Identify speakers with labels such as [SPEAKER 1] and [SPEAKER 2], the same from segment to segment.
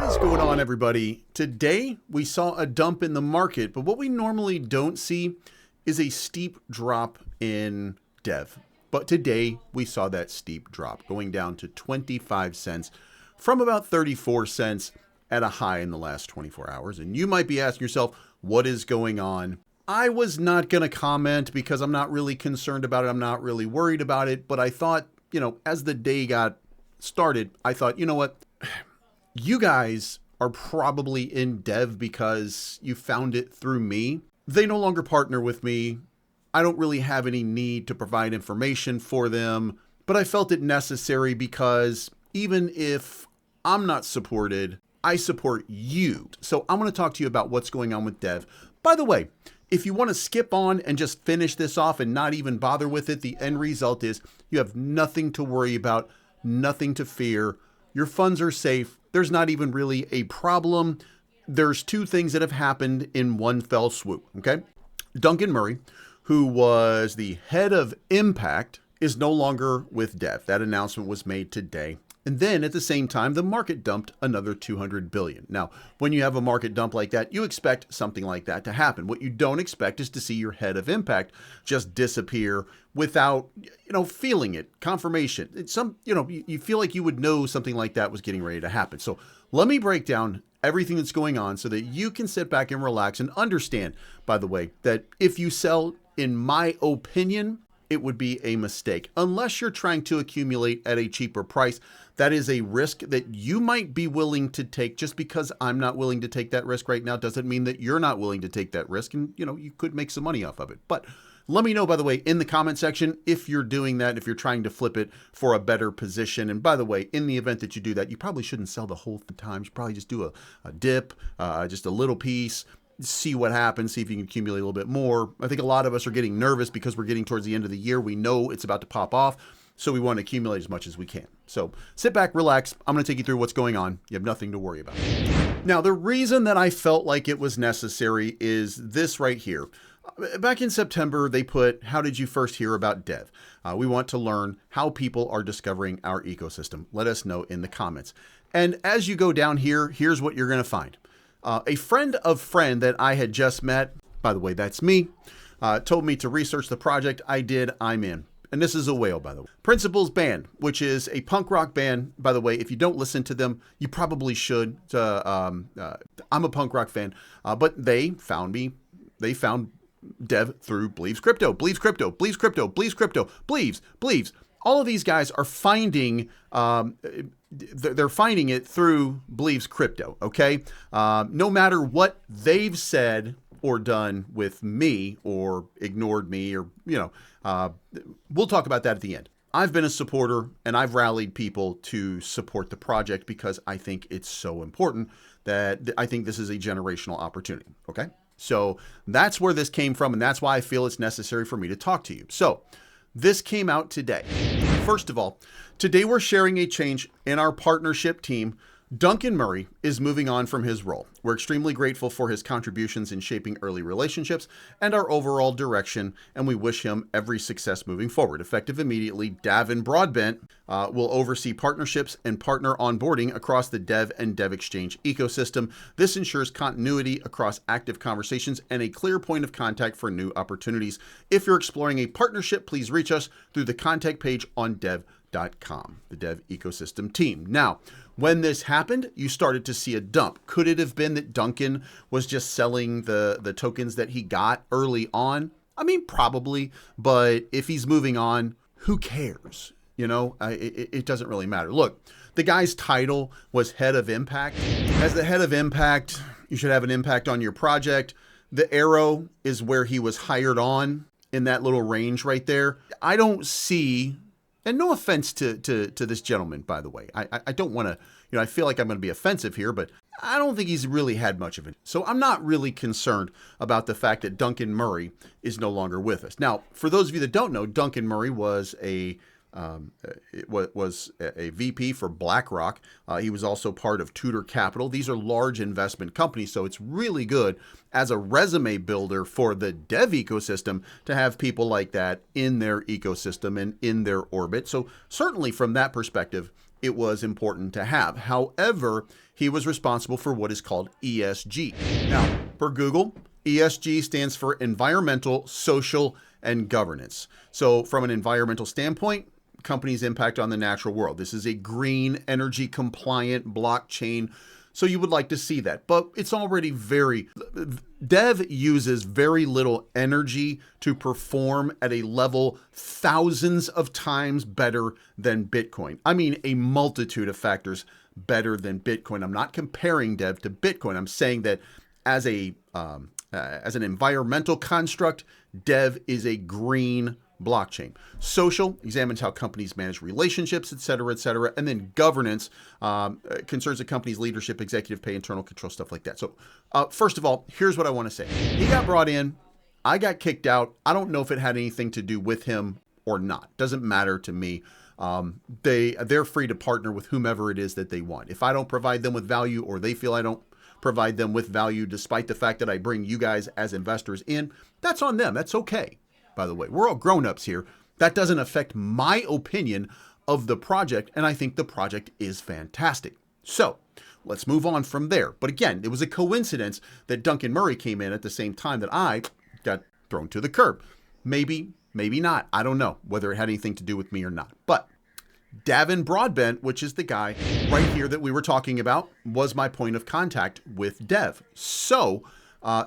[SPEAKER 1] is going on, everybody? Today we saw a dump in the market, but what we normally don't see is a steep drop in DevvE. But today we saw that steep drop going down to 25 cents from about 34 cents at a high in the last 24 hours. And you might be asking yourself, what is going on? I was not going to comment because I'm not really concerned about it. I'm not really worried about it. But I thought, as the day got started, I thought, you know what? You guys are probably in DevvE because you found it through me. They no longer partner with me. I don't really have any need to provide information for them, but I felt it necessary because even if I'm not supported, I support you. So I'm going to talk to you about what's going on with DevvE. By the way, if you want to skip on and just finish this off and not even bother with it, the end result is you have nothing to worry about, nothing to fear. Your funds are safe. There's not even really a problem. There's two things that have happened in one fell swoop, okay? Duncan Murray, who was the head of Impact, is no longer with DevvE. That announcement was made today. And then at the same time, the market dumped another 200 billion. Now, when you have a market dump like that, you expect something like that to happen. What you don't expect is to see your head of Impact just disappear without, feeling it, confirmation. It's you feel like you would know something like that was getting ready to happen. So let me break down everything that's going on so that you can sit back and relax and understand, by the way, that if you sell, in my opinion, it would be a mistake. Unless you're trying to accumulate at a cheaper price, that is a risk that you might be willing to take. Just because I'm not willing to take that risk right now doesn't mean that you're not willing to take that risk, and you could make some money off of it. But let me know, by the way, in the comment section if you're doing that, if you're trying to flip it for a better position. And by the way, in the event that you do that, you probably shouldn't sell the whole time. You should probably just do a dip, just a little piece, see what happens, see if you can accumulate a little bit more. I think a lot of us are getting nervous because we're getting towards the end of the year. We know it's about to pop off, so we want to accumulate as much as we can. So sit back, relax. I'm going to take you through what's going on. You have nothing to worry about. Now, the reason that I felt like it was necessary is this right here. Back in September, they put, how did you first hear about DevvE? We want to learn how people are discovering our ecosystem. Let us know in the comments. And as you go down here, here's what you're going to find. A friend of friend that I had just met, by the way, that's me, told me to research the project. I did. I'm in. And this is a whale, by the way. Principles Band, which is a punk rock band. By the way, if you don't listen to them, you probably should. I'm a punk rock fan, but they found me. They found DevvE through Believes Crypto. Believes Crypto. Believes Crypto. Believes Crypto. Believes. All of these guys are finding, they're finding it through Believes Crypto, okay? No matter what they've said or done with me or ignored me or, we'll talk about that at the end. I've been a supporter and I've rallied people to support the project because I think it's so important that I think this is a generational opportunity, okay? So that's where this came from, and that's why I feel it's necessary for me to talk to you. So this came out today. First of all, today we're sharing a change in our partnership team. Duncan Murray is moving on from his role. We're extremely grateful for his contributions in shaping early relationships and our overall direction, and we wish him every success moving forward. Effective immediately, Davin Broadbent will oversee partnerships and partner onboarding across the Dev and Dev Exchange ecosystem. This ensures continuity across active conversations and a clear point of contact for new opportunities. If you're exploring a partnership, please reach us through the contact page on dev.com, the Dev ecosystem team. Now, when this happened, you started to see a dump. Could it have been that Duncan was just selling the tokens that he got early on? I mean, probably, but if he's moving on, who cares? It doesn't really matter. Look, the guy's title was head of Impact. As the head of Impact, you should have an impact on your project. The arrow is where he was hired on in that little range right there. I don't see... And no offense to this gentleman, by the way. I don't want to, I feel like I'm going to be offensive here, but I don't think he's really had much of it. So I'm not really concerned about the fact that Duncan Murray is no longer with us. Now, for those of you that don't know, Duncan Murray was a VP for BlackRock. He was also part of Tudor Capital. These are large investment companies, so it's really good as a resume builder for the dev ecosystem to have people like that in their ecosystem and in their orbit. So certainly from that perspective, it was important to have. However, he was responsible for what is called ESG. Now, for Google, ESG stands for environmental, social, and governance. So from an environmental standpoint, companies' impact on the natural world. This is a green, energy compliant blockchain. So you would like to see that, but it's already Dev uses very little energy to perform at a level thousands of times better than Bitcoin. I mean, a multitude of factors better than Bitcoin. I'm not comparing Dev to Bitcoin. I'm saying that as an environmental construct, Dev is a green blockchain. Social examines how companies manage relationships, et cetera, and then governance concerns the company's leadership, executive pay, internal control, stuff like that. So first of all, here's what I want to say. He got brought in. I got kicked out. I don't know if it had anything to do with him or not. Doesn't matter to me. They're free to partner with whomever it is that they want. If I don't provide them with value, or they feel I don't provide them with value, despite the fact that I bring you guys as investors in, that's on them. That's okay. By the way, we're all grown-ups here. That doesn't affect my opinion of the project, and I think the project is fantastic. So let's move on from there. But again, it was a coincidence that Duncan Murray came in at the same time that I got thrown to the curb. Maybe, maybe not. I don't know whether it had anything to do with me or not. But Davin Broadbent, which is the guy right here that we were talking about, was my point of contact with Dev. So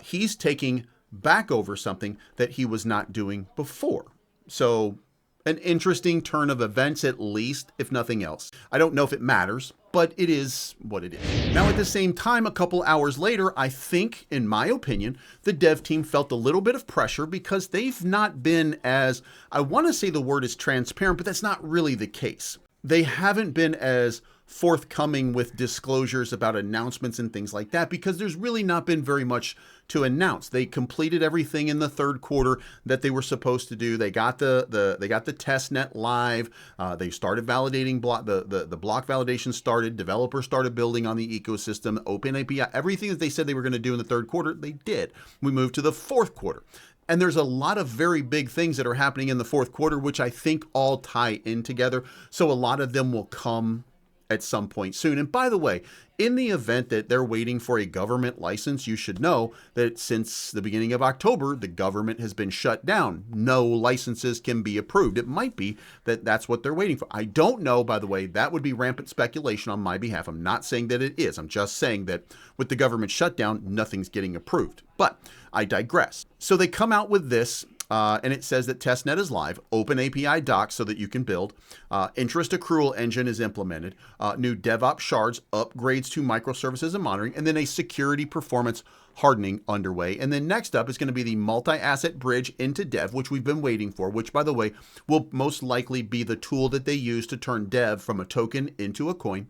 [SPEAKER 1] he's taking back over something that he was not doing before. So an interesting turn of events, at least, if nothing else. I don't know if it matters, but it is what it is. Now, at the same time, a couple hours later, I think, in my opinion, the dev team felt a little bit of pressure because they've not been as, I want to say the word is transparent, but that's not really the case. They haven't been as forthcoming with disclosures about announcements and things like that because there's really not been very much to announce. They completed everything in the third quarter that they were supposed to do. They got the test net live. They started validating the block validation started. Developers started building on the ecosystem. Open API, everything that they said they were going to do in the third quarter, they did. We moved to the fourth quarter. And there's a lot of very big things that are happening in the fourth quarter, which I think all tie in together. So a lot of them will come at some point soon. And by the way, in the event that they're waiting for a government license, you should know that since the beginning of October, the government has been shut down. No licenses can be approved. It might be that that's what they're waiting for. I don't know, by the way. That would be rampant speculation on my behalf. I'm not saying that it is. I'm just saying that with the government shutdown, nothing's getting approved. But I digress. So they come out with this. And it says that testnet is live, open API docs so that you can build, interest accrual engine is implemented, new DevOps shards, upgrades to microservices and monitoring, and then a security performance hardening underway. And then next up is going to be the multi-asset bridge into Dev, which we've been waiting for, which, by the way, will most likely be the tool that they use to turn Dev from a token into a coin,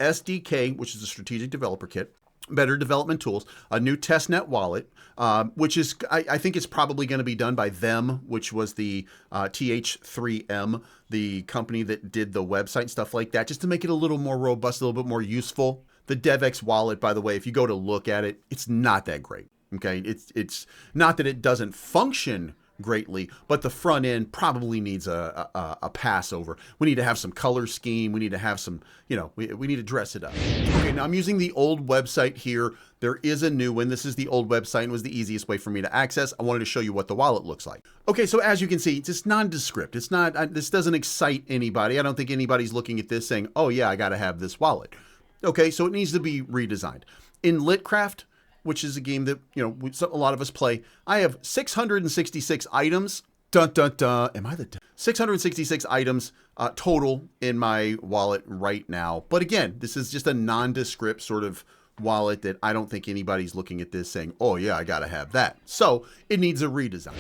[SPEAKER 1] SDK, which is a strategic developer kit, better development tools, a new testnet wallet, which is, I think it's probably going to be done by them, which was the TH3M, the company that did the website and stuff like that, just to make it a little more robust, a little bit more useful. The DevX wallet, by the way, if you go to look at it, it's not that great. Okay, it's not that it doesn't function greatly, but the front end probably needs a pass over. We need to have some color scheme. We need to have some, we need to dress it up. Okay, now I'm using the old website here. There is a new one. This is the old website and was the easiest way for me to access. I wanted to show you what the wallet looks like. Okay, so as you can see, it's just nondescript. It's not, this doesn't excite anybody. I don't think anybody's looking at this saying, oh yeah, I got to have this wallet. Okay, so it needs to be redesigned. In Litcraft, which is a game that, a lot of us play, I have 666 items. Dun, dun, dun. Am I the 666 items total in my wallet right now. But again, this is just a nondescript sort of wallet that I don't think anybody's looking at this saying, oh yeah, I got to have that. So it needs a redesign.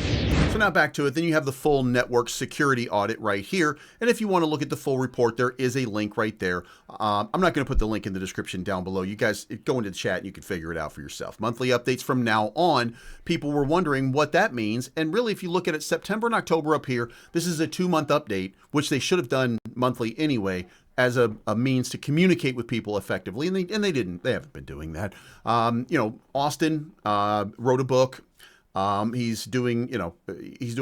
[SPEAKER 1] So now back to it. Then you have the full network security audit right here. And if you want to look at the full report, there is a link right there. I'm not going to put the link in the description down below. You guys go into the chat and you can figure it out for yourself. Monthly updates from now on. People were wondering what that means. And really, if you look at it, September and October up here, this is a 2-month update, which they should have done monthly anyway, as a means to communicate with people effectively. And they didn't. They haven't been doing that. Austin wrote a book. He's doing a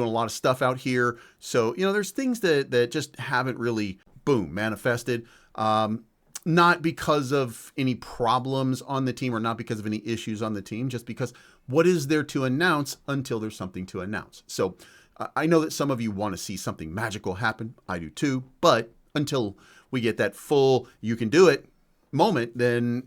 [SPEAKER 1] lot of stuff out here. So, there's things that just haven't really, boom, manifested. Not because of any problems on the team or not because of any issues on the team, just because what is there to announce until there's something to announce? So I know that some of you want to see something magical happen. I do too. But until we get that full, you can do it moment, then,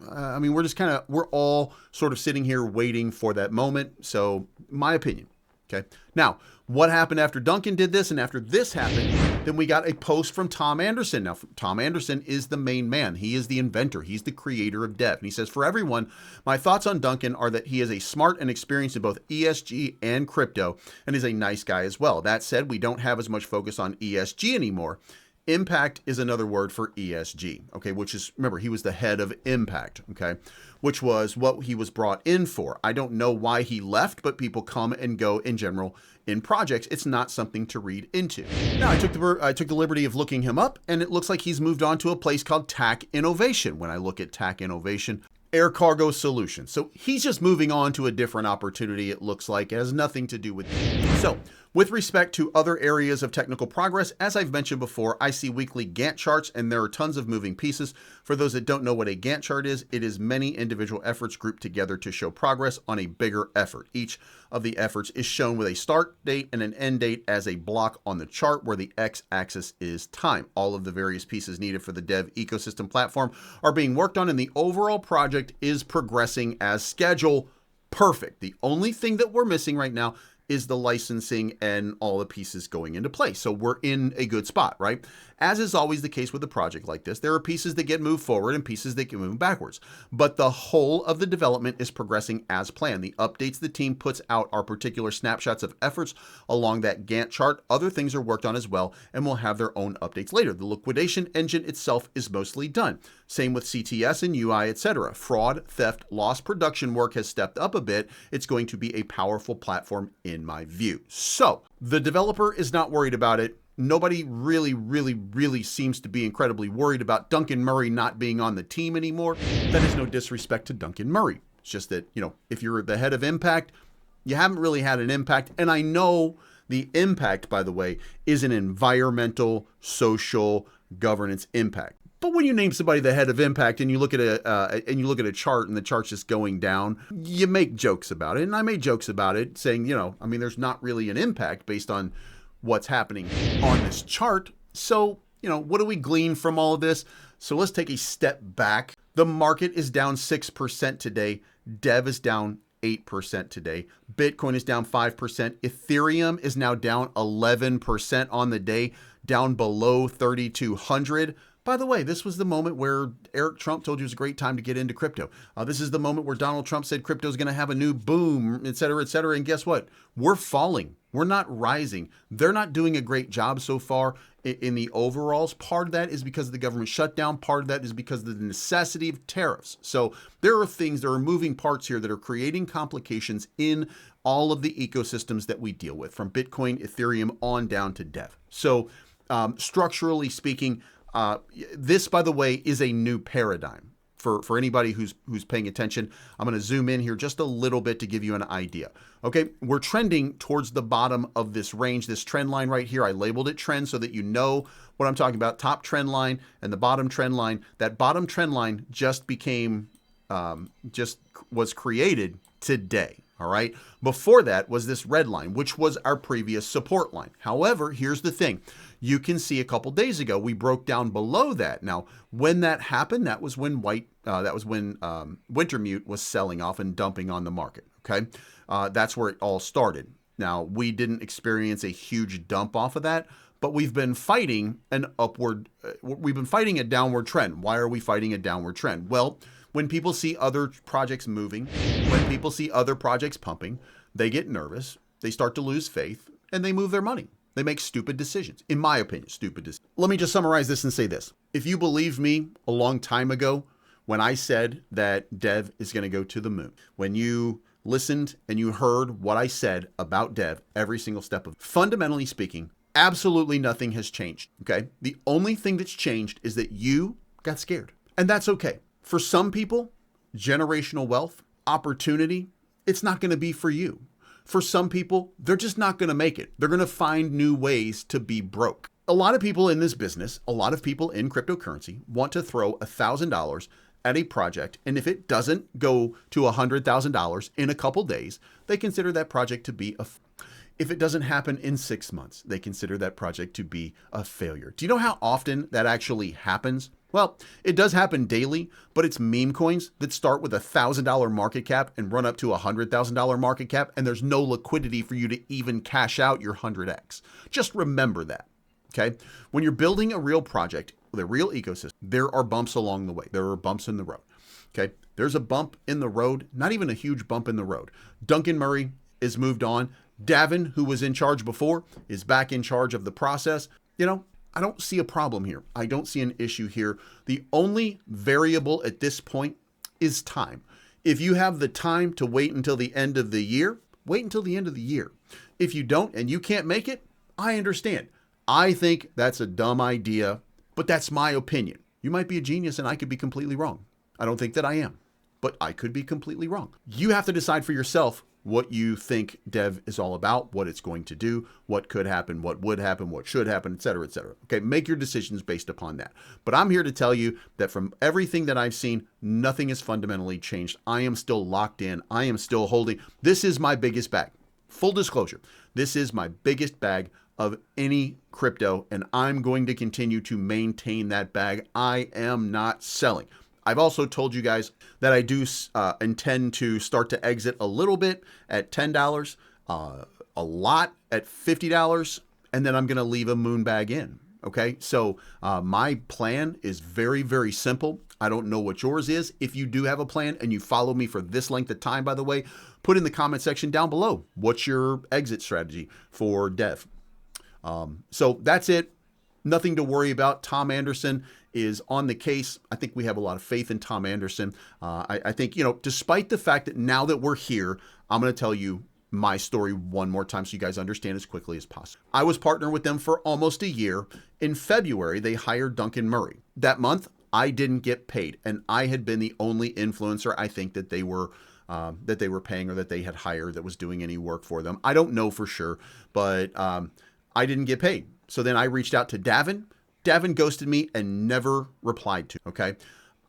[SPEAKER 1] I mean, we're all sort of sitting here waiting for that moment. So my opinion. Okay. Now, what happened after Duncan did this and after this happened, then we got a post from Tom Anderson. Now, Tom Anderson is the main man. He is the inventor. He's the creator of DevvE. And he says, for everyone, my thoughts on Duncan are that he is a smart and experienced in both ESG and crypto and is a nice guy as well. That said, we don't have as much focus on ESG anymore. Impact is another word for ESG, okay, which is, remember, he was the head of Impact, okay, which was what he was brought in for. I don't know why he left, but people come and go in general in projects. It's not something to read into. Now, I took the liberty of looking him up, and it looks like he's moved on to a place called TAC Innovation. When I look at TAC Innovation, Air Cargo Solutions. So he's just moving on to a different opportunity, it looks like. It has nothing to do with me. So, with respect to other areas of technical progress, as I've mentioned before, I see weekly Gantt charts, and there are tons of moving pieces. For those that don't know what a Gantt chart is, it is many individual efforts grouped together to show progress on a bigger effort. Each of the efforts is shown with a start date and an end date as a block on the chart where the x-axis is time. All of the various pieces needed for the DevvE ecosystem platform are being worked on, and the overall project is progressing as scheduled. Perfect. The only thing that we're missing right now is the licensing and all the pieces going into place. So we're in a good spot, right? As is always the case with a project like this, there are pieces that get moved forward and pieces that get moved backwards. But the whole of the development is progressing as planned. The updates the team puts out are particular snapshots of efforts along that Gantt chart. Other things are worked on as well and will have their own updates later. The liquidation engine itself is mostly done. Same with CTS and UI, etc. Fraud, theft, loss production work has stepped up a bit. It's going to be a powerful platform in my view. So the developer is not worried about it. Nobody really seems to be incredibly worried about Duncan Murray not being on the team anymore. That is no disrespect to Duncan Murray. It's just that, if you're the head of Impact, you haven't really had an impact. And I know the impact, by the way, is an environmental, social, governance impact. But when you name somebody the head of Impact and you look at a chart and the chart's just going down, you make jokes about it. And I made jokes about it saying, there's not really an impact based on what's happening on this chart. So, what do we glean from all of this? So let's take a step back. The market is down 6% today. DevvE is down 8% today. Bitcoin is down 5%. Ethereum is now down 11% on the day, down below 3,200. By the way, this was the moment where Eric Trump told you it was a great time to get into crypto. This is the moment where Donald Trump said crypto is going to have a new boom, et cetera, et cetera. And guess what? We're falling. We're not rising. They're not doing a great job so far in the overalls. Part of that is because of the government shutdown. Part of that is because of the necessity of tariffs. So there are moving parts here that are creating complications in all of the ecosystems that we deal with, from Bitcoin, Ethereum, on down to DevvE. So structurally speaking, this, by the way, is a new paradigm for anybody who's paying attention. I'm going to zoom in here just a little bit to give you an idea. Okay, we're trending towards the bottom of this range, this trend line right here. I labeled it trend so that you know what I'm talking about. Top trend line and the bottom trend line. That bottom trend line just was created today. All right. Before that was this red line, which was our previous support line. However, here's the thing. You can see a couple days ago, we broke down below that. Now, when that happened, that was when Wintermute was selling off and dumping on the market. Okay. That's where it all started. Now, we didn't experience a huge dump off of that, but we've been fighting a downward trend. Why are we fighting a downward trend? Well, when people see other projects moving, when people see other projects pumping, they get nervous, they start to lose faith, and they move their money. They make stupid decisions. In my opinion, stupid decisions. Let me just summarize this and say this. If you believed me a long time ago when I said that DevvE is going to go to the moon, when you listened and you heard what I said about DevvE every single step of it, fundamentally speaking, absolutely nothing has changed, okay? The only thing that's changed is that you got scared, and that's okay. For some people, generational wealth, opportunity, it's not going to be for you. For some people, they're just not going to make it. They're going to find new ways to be broke. a lot of people in this business, a lot of people in cryptocurrency want to throw $1,000 at a project, and if it doesn't go to $100,000 in a couple days, they consider that project to be if it doesn't happen in 6 months, they consider that project to be a failure. Do you know how often that actually happens? Well, it does happen daily, but it's meme coins that start with $1,000 market cap and run up to $100,000 market cap, and there's no liquidity for you to even cash out your 100x. Just remember that, okay? When you're building a real project with a real ecosystem, there are bumps along the way. There are bumps in the road, okay? There's a bump in the road, not even a huge bump in the road. Duncan Murray is moved on. DevvE, who was in charge before, is back in charge of the process. You know, I don't see a problem here. I don't see an issue here. The only variable at this point is time. If you have the time to wait until the end of the year, wait until the end of the year. If you don't and you can't make it, I understand. I think that's a dumb idea, but that's my opinion. You might be a genius and I could be completely wrong. I don't think that I am, but I could be completely wrong. You have to decide for yourself what you think DevvE is all about, what it's going to do, what could happen, what would happen, what should happen, et cetera, et cetera. Okay, make your decisions based upon that. But I'm here to tell you that from everything that I've seen, nothing has fundamentally changed. I am still locked in. I am still holding. This is my biggest bag. Full disclosure, this is my biggest bag of any crypto, and I'm going to continue to maintain that bag. I am not selling. I've also told you guys that I do intend to start to exit a little bit at $10, a lot at $50, and then I'm going to leave a moon bag in. Okay, so my plan is very, very simple. I don't know what yours is. If you do have a plan and you follow me for this length of time, by the way, put in the comment section down below. What's your exit strategy for DevvE? So that's it. Nothing to worry about. Tom Anderson is on the case. I think we have a lot of faith in Tom Anderson. I think, you know, despite the fact that now that we're here, I'm going to tell you my story one more time so you guys understand as quickly as possible. I was partnered with them for almost a year. In February, they hired Duncan Murray. That month, I didn't get paid, and I had been the only influencer I think that they were paying or that they had hired that was doing any work for them. I don't know for sure, but I didn't get paid. So then I reached out to DevvE. DevvE ghosted me and never replied to, okay?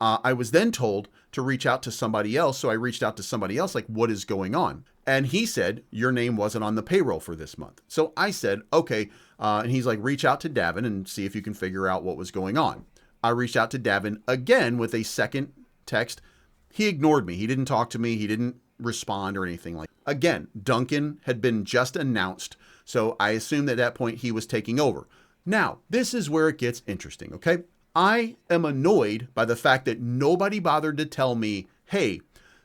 [SPEAKER 1] I was then told to reach out to somebody else. So I reached out to somebody else, like, what is going on? And he said, your name wasn't on the payroll for this month. So I said, okay. And he's like, reach out to DevvE and see if you can figure out what was going on. I reached out to DevvE again with a second text. He ignored me. He didn't talk to me. He didn't respond or anything like that. Again, Duncan had been just announced. So I assumed at that point he was taking over. Now, this is where it gets interesting, okay? I am annoyed by the fact that nobody bothered to tell me, hey,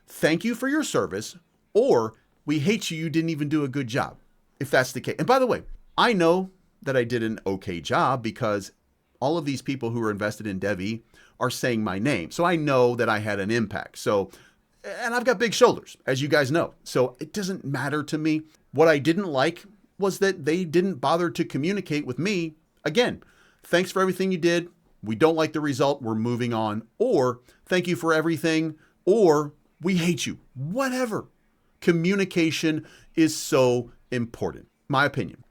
[SPEAKER 1] thank you for your service, or we hate you, you didn't even do a good job, if that's the case. And by the way, I know that I did an okay job because all of these people who are invested in DevvE are saying my name. So I know that I had an impact. So, and I've got big shoulders, as you guys know. So it doesn't matter to me. What I didn't like was that they didn't bother to communicate with me. Again, thanks for everything you did. We don't like the result. We're moving on. Or thank you for everything. Or we hate you. Whatever. Communication is so important, my opinion.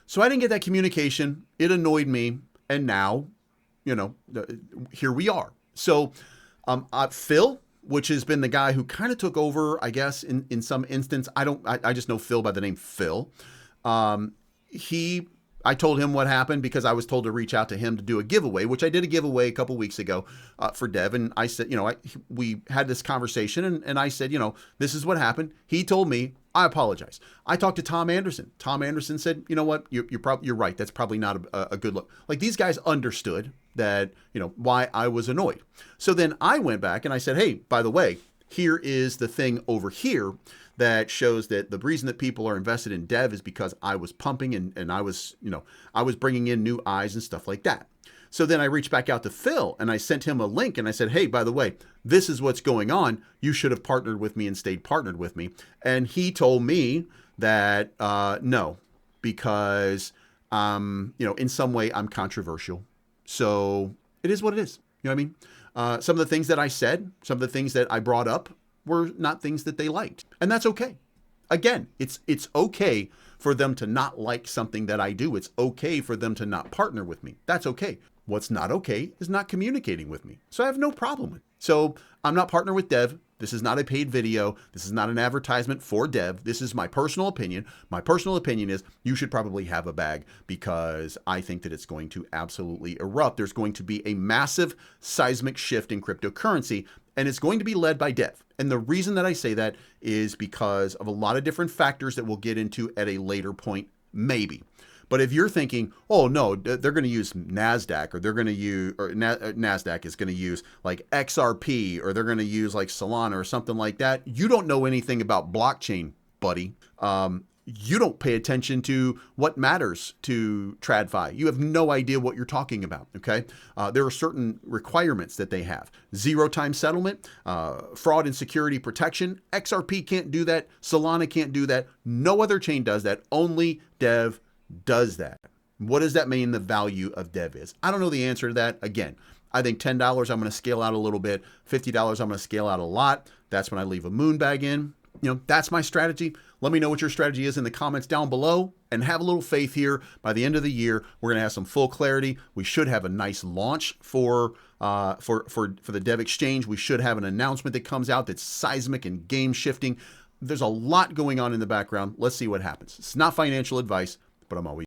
[SPEAKER 1] So I didn't get that communication. It annoyed me. And now, you know, here we are. So Phil, which has been the guy who kind of took over, I guess, in some instance. I just know Phil by the name Phil. I told him what happened because I was told to reach out to him to do a giveaway, which I did a giveaway a couple weeks ago for DevvE. And I said, you know, we had this conversation and I said, you know, this is what happened. He told me, I apologize. I talked to Tom Anderson. Tom Anderson said, you know what, you're right. That's probably not a good look. Like, these guys understood that, you know, why I was annoyed. So then I went back and I said, hey, by the way, here is the thing over here that shows that the reason that people are invested in DevvE is because I was pumping and I was, you know, I was bringing in new eyes and stuff like that. So then I reached back out to Phil and I sent him a link and I said, hey, by the way, this is what's going on. You should have partnered with me and stayed partnered with me. And he told me that no, because, you know, in some way I'm controversial. So it is what it is. You know what I mean? Some of the things that I said, some of the things that I brought up were not things that they liked. And that's okay. Again, it's okay for them to not like something that I do. It's okay for them to not partner with me. That's okay. What's not okay is not communicating with me. So I have no problem with it. So I'm not partnered with DevvE. This is not a paid video. This is not an advertisement for DevvE. This is my personal opinion. My personal opinion is you should probably have a bag because I think that it's going to absolutely erupt. There's going to be a massive seismic shift in cryptocurrency, and it's going to be led by DevvE. And the reason that I say that is because of a lot of different factors that we'll get into at a later point, maybe. But if you're thinking, oh no, they're going to use NASDAQ, or they're going to use, or NASDAQ is going to use like XRP, or they're going to use like Solana or something like that, you don't know anything about blockchain, buddy. You don't pay attention to what matters to TradFi. You have no idea what you're talking about, okay? There are certain requirements that they have. 0-time settlement, fraud and security protection. XRP can't do that. Solana can't do that. No other chain does that. Only DevvE does that. What does that mean the value of DevvE is? I don't know the answer to that. Again, I think $10, I'm going to scale out a little bit. $50, I'm going to scale out a lot. That's when I leave a moon bag in. You know, that's my strategy. Let me know what your strategy is in the comments down below, and have a little faith here. By the end of the year, we're going to have some full clarity. We should have a nice launch for the DevvE exchange. We should have an announcement that comes out that's seismic and game shifting. There's a lot going on in the background. Let's see what happens. It's not financial advice, but I'm always